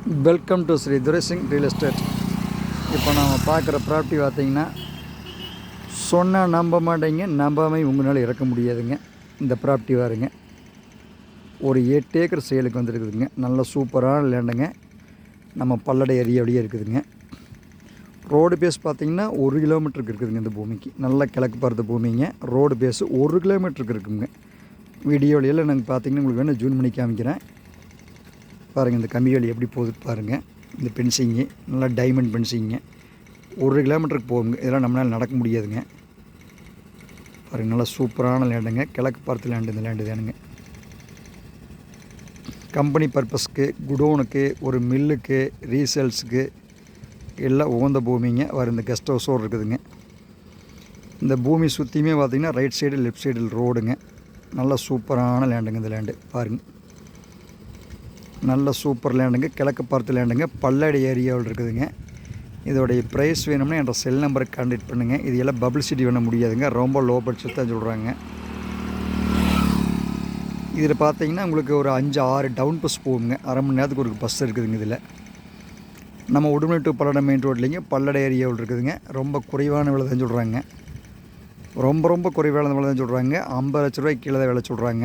Welcome to Sri Duraisingh real estate. இப்போ நம்ம பார்க்குற ப்ராப்பர்ட்டி பார்த்தீங்கன்னா சொன்னால் நம்ப மாட்டேங்க, நம்பாமல் உங்களால் இறக்க முடியாதுங்க. இந்த ப்ராப்பர்ட்டி பாருங்க, ஒரு 8 ஏக்கர் சேலுக்கு வந்துருக்குதுங்க. நல்ல சூப்பரான லேண்டுங்க. நம்ம பல்லடை ஏரியாவிலேயே இருக்குதுங்க. ரோடு பேஸ் பார்த்திங்கன்னா 1 கிலோமீட்டருக்கு இருக்குதுங்க. இந்த பூமிக்கு நல்ல கிழக்கு பார்த்த பூமிங்க. ரோடு பேஸு 1 கிலோமீட்டருக்கு இருக்குங்க. வீடியோவில் நாங்கள் பார்த்திங்கன்னா உங்களுக்கு வேணும் ஜூன் பண்ணி காமிக்கிறேன் பாருங்கள். இந்த கம்பி வேலி எப்படி போகுது பாருங்கள். இந்த பென்சிங்கு நல்லா டைமண்ட் பென்சிங்க 1 கிலோமீட்டருக்கு போகுங்க. இதெல்லாம் நம்மளால் நடக்க முடியாதுங்க. பாருங்கள், நல்லா சூப்பரான லேண்டுங்க. கிழக்கு பார்த்து லேண்டு. இந்த லேண்டு தானுங்க. கம்பெனி பர்பஸ்க்கு, குடோனுக்கு, ஒரு மில்லுக்கு, ரீசேல்ஸுக்கு எல்லாம் உகந்த பூமிங்க. வர இந்த கெஸ்ட் ஹவுஸோடு இருக்குதுங்க. இந்த பூமி சுற்றியுமே பார்த்திங்கன்னா ரைட் சைடு லெஃப்ட் சைடில் ரோடுங்க. நல்லா சூப்பரான லேண்டுங்க. இந்த லேண்டு பாருங்கள், நல்ல சூப்பர் லேண்டுங்க. கிழக்கு பார்த்து லேண்டுங்க. பல்லடை ஏரியாவில் இருக்குதுங்க. இதோடைய ப்ரைஸ் வேணும்னா என்ற செல் நம்பருக்கு கான்டாக்ட் பண்ணுங்கள். இது எல்லாம் பப்ளிசிட்டி பண்ண முடியாதுங்க. ரொம்ப லோ பட்ஜெட் தான் சொல்கிறாங்க. இதில் பார்த்தீங்கன்னா உங்களுக்கு ஒரு 5-6 டவுன் பஸ் போகுங்க. அரை மணி நேரத்துக்கு ஒரு பஸ் இருக்குதுங்க. இதில் நம்ம உடுமலை டு பல்லடம் மெயின் ரோட்லேங்க பல்லடை ஏரியாவில் இருக்குதுங்க. ரொம்ப குறைவான விலை தான் சொல்கிறாங்க. ரொம்ப குறைவான விலை தான் சொல்கிறாங்க. 50 லட்ச ரூபாய்க்கு கீழே தான் விலை சொல்கிறாங்க.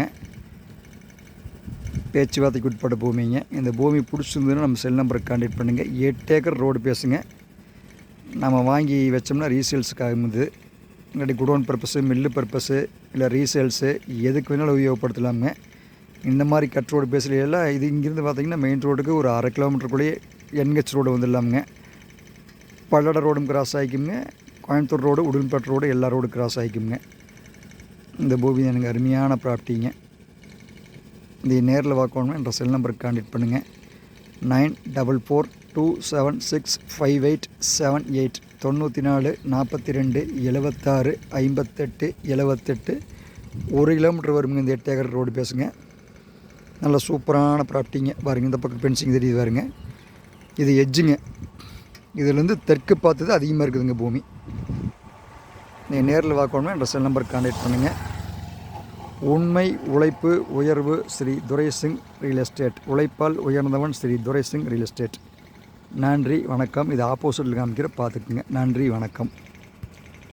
பேச்சுவார்த்தைக்கு உட்பட்ட பூமிங்க. இந்த பூமி பிடிச்சிருந்ததுன்னா நம்ம செல் நம்பருக்கு கான்டாக்ட் பண்ணுங்கள். 8 ஏக்கர் ரோடு பேசுங்க. நம்ம வாங்கி வச்சோம்னா ரீசேல்ஸுக்காக இது இல்லாட்டி குடோன் பர்பஸு, மில்லு பர்பஸு, இல்லை ரீசேல்ஸு எதுக்கு வேணாலும் உபயோகப்படுத்தலாமுங்க. இந்த மாதிரி கட் ரோடு பேசுகிறதெல்லாம் இது இங்கேருந்து பார்த்திங்கன்னா மெயின் ரோடுக்கு ஒரு 1/2 கிலோமீட்டருக்குள்ளேயே NH ரோடு வந்துடலாமுங்க. பல்லட ரோடும் கிராஸ் ஆகிக்குங்க. கோயம்புத்தூர் ரோடு, உடுமல்பேட்டை ரோடு எல்லா ரோடு கிராஸ் ஆகிக்குங்க. இந்த பூமி எனக்கு அருமையான ப்ராப்பர்ட்டிங்க. இந்த நேரில் பார்க்கணும்னா என்ற செல் நம்பருக்கு கான்டாக்ட் பண்ணுங்கள். 9442765878 94 42 76 58 78. 1 கிலோமீட்டர் வருங்க. இந்த 8 ஏக்கர் ரோடு பேசுங்க. நல்ல சூப்பரான ப்ராப்பர்ட்டிங்க. பாருங்கள், இந்த பக்கம் பென்சிங் தெரியுது பாருங்க. இது எட்ஜுங்க. இதுலேருந்து தெற்கு பார்த்தது அதிகமாக இருக்குதுங்க பூமி. நீங்கள் நேரில் பார்க்கணும்னா என்ற செல் நம்பருக்கு கான்டாக்ட் பண்ணுங்கள். உண்மை உழைப்பு உயர்வு ஸ்ரீ துரைசிங் ரியல் எஸ்டேட். உழைப்பால் உயர்ந்தவன் ஸ்ரீ துரைசிங் ரியல் எஸ்டேட். நன்றி வணக்கம். இது ஆப்போசிட்டில் காமிக்கிற பார்த்துக்குங்க. நன்றி வணக்கம்.